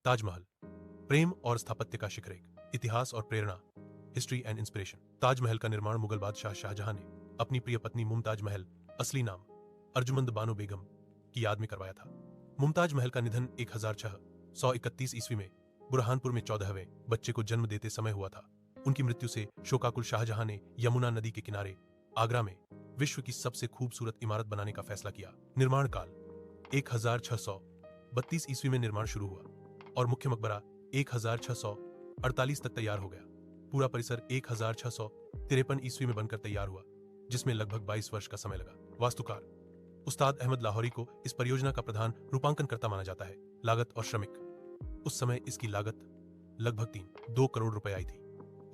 ताजमहल, प्रेम और स्थापत्य का शिखर, एक इतिहास और प्रेरणा, हिस्ट्री एंड इंस्पिरेशन। ताजमहल का निर्माण मुगल बादशाह शाहजहां ने अपनी प्रिय पत्नी मुमताज महल, असली नाम अर्जुमंद बानो बेगम, की याद में करवाया था। मुमताज महल का निधन 1631 ईस्वी में बुरहानपुर में 14वें बच्चे को जन्म देते समय हुआ था। उनकी मृत्यु से शोकाकुल शाहजहां ने यमुना नदी के किनारे आगरा में विश्व की सबसे खूबसूरत इमारत बनाने का फैसला किया। निर्माण काल 1632 ईस्वी में निर्माण शुरू हुआ और मुख्य मकबरा 1648 तक तैयार हो गया। पूरा परिसर 1653 ईस्वी में बनकर तैयार हुआ, जिसमें लगभग 22 वर्ष का समय लगा। वास्तुकार उस्ताद अहमद लाहौरी को इस परियोजना का प्रधान रूपांकनकर्ता माना जाता है। लागत और श्रमिक, उस समय इसकी लागत लगभग 2 करोड़ रुपए आई थी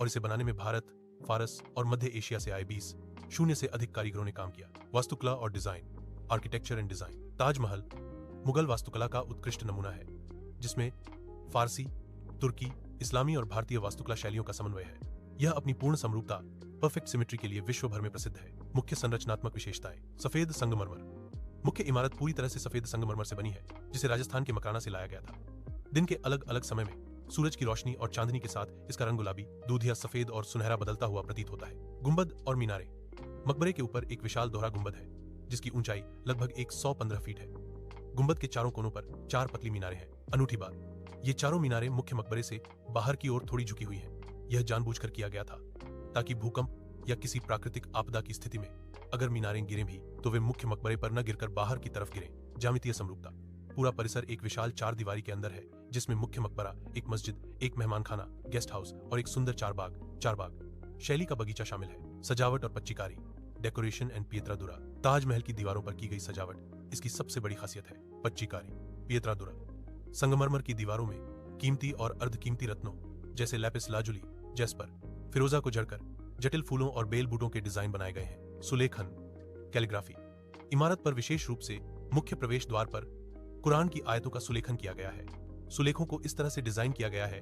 और इसे बनाने में भारत, फारस और मध्य एशिया से आए 20 से अधिक कारीगरों ने काम किया। वास्तुकला और design, architecture and design. Taj Mahal Mughal वास्तुकला का उत्कृष्ट नमूना है, जिसमें फारसी, तुर्की, इस्लामी और भारतीय वास्तुकला शैलियों का समन्वय है। यह अपनी पूर्ण समरूपता, परफेक्ट सिमेट्री के लिए विश्व भर में प्रसिद्ध है। मुख्य संरचनात्मक विशेषताएं। सफेद संगमरमर। मुख्य इमारत पूरी तरह से सफेद संगमरमर से बनी है, जिसे राजस्थान के मकराना से लाया गया था। दिन के अलग अलग समय में सूरज की रोशनी और चांदनी के साथ इसका रंग गुलाबी, दूधिया, सफेद और सुनहरा बदलता हुआ प्रतीत होता है। गुंबद और मीनारे। मकबरे के ऊपर एक विशाल दोहरा गुंबद है, जिसकी ऊंचाई लगभग 115 फीट है। गुंबद के चारों कोनों पर 4 पतली मीनारें हैं। अनूठी बात, ये चारों मीनारें मुख्य मकबरे से बाहर की ओर थोड़ी झुकी हुई हैं। यह जानबूझकर किया गया था ताकि भूकंप या किसी प्राकृतिक आपदा की स्थिति में अगर मीनारें गिरें भी तो वे मुख्य मकबरे पर न गिरकर बाहर की तरफ गिरें। ज्यामितीय समरूपता। पूरा परिसर एक विशाल 4 दीवारी के अंदर है, जिसमें मुख्य मकबरा, एक मस्जिद, एक मेहमानखाना, गेस्ट हाउस और एक सुंदर चारबाग शैली का बगीचा शामिल है। सजावट और पच्चीकारी, डेकोरेशन एंड पियत्रादुरा। ताजमहल की दीवारों पर की गई सजावट इसकी सबसे बड़ी खासियत है। पच्चीकारी, पियत्रादुरा। संगमरमर की दीवारों में कीमती और अर्धकीमती रत्नों जैसे लैपिस लाजुली, जैस्पर, फिरोजा को जड़कर जटिल फूलों और बेल बूटों के डिजाइन बनाए गए हैं। सुलेखन, कैलीग्राफी। इमारत पर विशेष रूप से मुख्य प्रवेश द्वार पर कुरान की आयतों का सुलेखन किया गया है। सुलेखों को इस तरह से डिजाइन किया गया है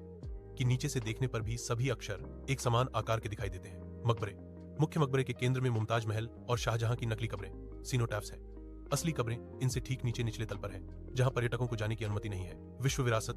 कि नीचे से देखने पर भी सभी अक्षर एक समान आकार के दिखाई देते हैं। मकबरे। मुख्य मकबरे के केंद्र में मुमताज महल और शाहजहां की नकली कब्रें, सीनोटैफ्स हैं। असली कब्रें इनसे ठीक नीचे निचले तल पर हैं, जहां पर्यटकों को जाने की अनुमति नहीं है। विश्व विरासत,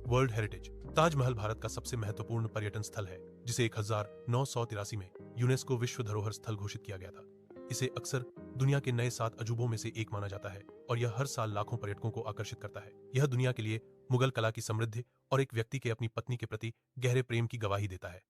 वर्ल्ड हेरिटेज। ताजमहल भारत का सबसे महत्वपूर्ण पर्यटन स्थल है, जिसे 1983 में यूनेस्को विश्व धरोहर स्थल घोषित किया गया था। इसे अक्सर दुनिया के नए 7 अजूबों में से एक माना जाता है और यह हर साल लाखों पर्यटकों को आकर्षित करता है। यह दुनिया के लिए मुगल कला की समृद्धि और एक व्यक्ति के अपनी पत्नी के प्रति गहरे प्रेम की गवाही देता है।